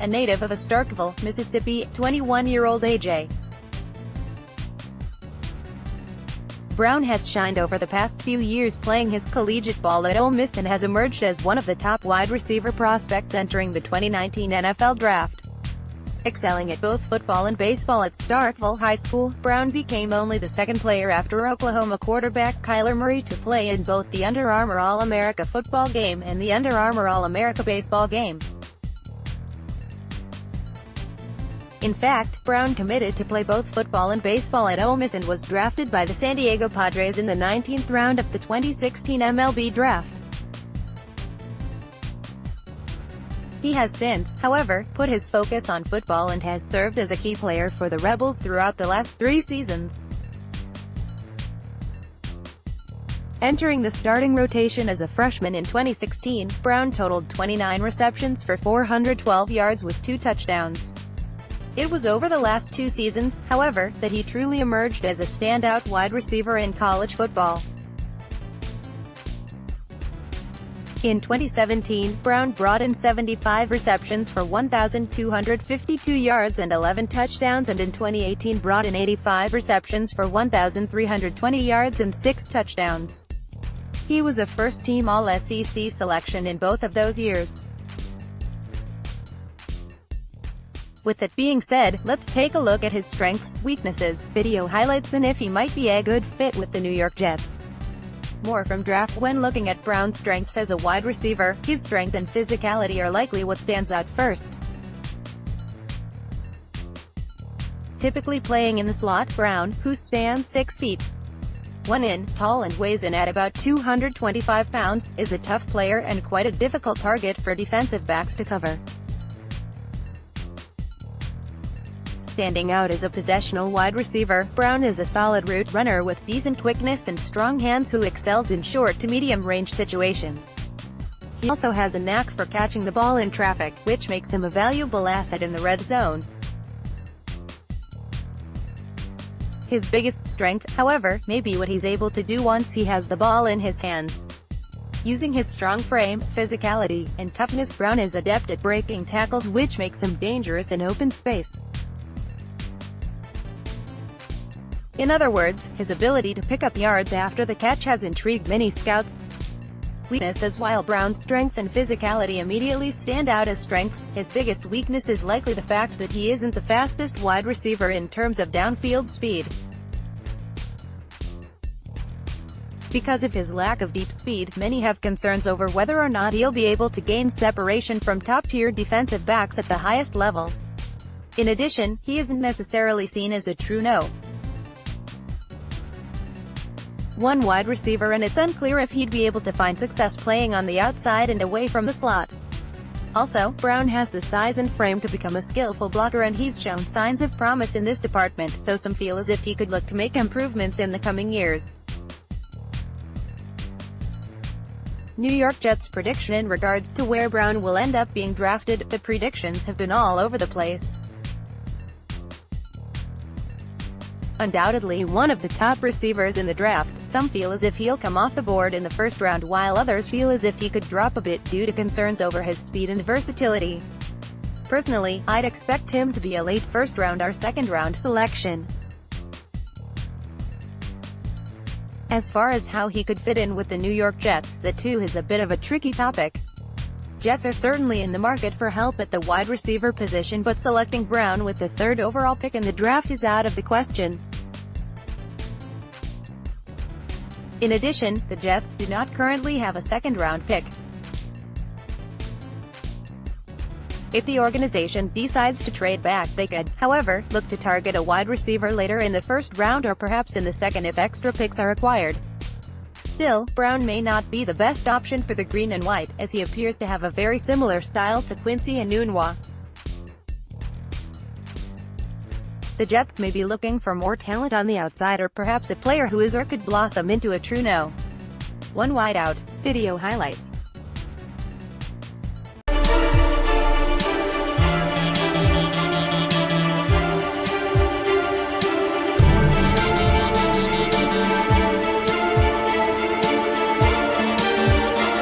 a native of Starkville, Mississippi, 21-year-old AJ Brown has shined over the past few years playing his collegiate ball at Ole Miss and has emerged as one of the top wide receiver prospects entering the 2019 NFL Draft. Excelling at both football and baseball at Starkville High School, Brown became only the second player after Oklahoma quarterback Kyler Murray to play in both the Under Armour All-America football game and the Under Armour All-America baseball game. In fact, Brown committed to play both football and baseball at Ole Miss and was drafted by the San Diego Padres in the 19th round of the 2016 MLB Draft. He has since, however, put his focus on football and has served as a key player for the Rebels throughout the last 3 seasons. Entering the starting rotation as a freshman in 2016, Brown totaled 29 receptions for 412 yards with 2 touchdowns. It was over the last 2 seasons, however, that he truly emerged as a standout wide receiver in college football. In 2017, Brown brought in 75 receptions for 1,252 yards and 11 touchdowns, and in 2018 brought in 85 receptions for 1,320 yards and 6 touchdowns. He was a first-team All-SEC selection in both of those years. With that being said, let's take a look at his strengths, weaknesses, video highlights, and if he might be a good fit with the New York Jets. More from Draft. When looking at Brown's strengths as a wide receiver, his strength and physicality are likely what stands out first. Typically playing in the slot, Brown, who stands 6 feet 1 in, tall and weighs in at about 225 pounds, is a tough player and quite a difficult target for defensive backs to cover. Standing out as a possessional wide receiver, Brown is a solid route runner with decent quickness and strong hands who excels in short to medium-range situations. He also has a knack for catching the ball in traffic, which makes him a valuable asset in the red zone. His biggest strength, however, may be what he's able to do once he has the ball in his hands. Using his strong frame, physicality, and toughness, Brown is adept at breaking tackles, which makes him dangerous in open space. In other words, his ability to pick up yards after the catch has intrigued many scouts. Weaknesses. While Brown's strength and physicality immediately stand out as strengths, his biggest weakness is likely the fact that he isn't the fastest wide receiver in terms of downfield speed. Because of his lack of deep speed, many have concerns over whether or not he'll be able to gain separation from top-tier defensive backs at the highest level. In addition, he isn't necessarily seen as a true No. 1 wide receiver, and it's unclear if he'd be able to find success playing on the outside and away from the slot. Also, Brown has the size and frame to become a skillful blocker, and he's shown signs of promise in this department, though some feel as if he could look to make improvements in the coming years. New York Jets prediction. In regards to where Brown will end up being drafted, the predictions have been all over the place. Undoubtedly one of the top receivers in the draft, some feel as if he'll come off the board in the first round, while others feel as if he could drop a bit due to concerns over his speed and versatility. Personally, I'd expect him to be a late first round or second round selection. As far as how he could fit in with the New York Jets, that too is a bit of a tricky topic. Jets are certainly in the market for help at the wide receiver position, but selecting Brown with the 3rd overall pick in the draft is out of the question. In addition, the Jets do not currently have a 2nd-round pick. If the organization decides to trade back, they could, however, look to target a wide receiver later in the 1st round or perhaps in the 2nd if extra picks are acquired. Still, Brown may not be the best option for the green and white, as he appears to have a very similar style to Quincy Enunwa. The Jets may be looking for more talent on the outside, or perhaps a player who is or could blossom into a true No. 1 wideout. Video highlights.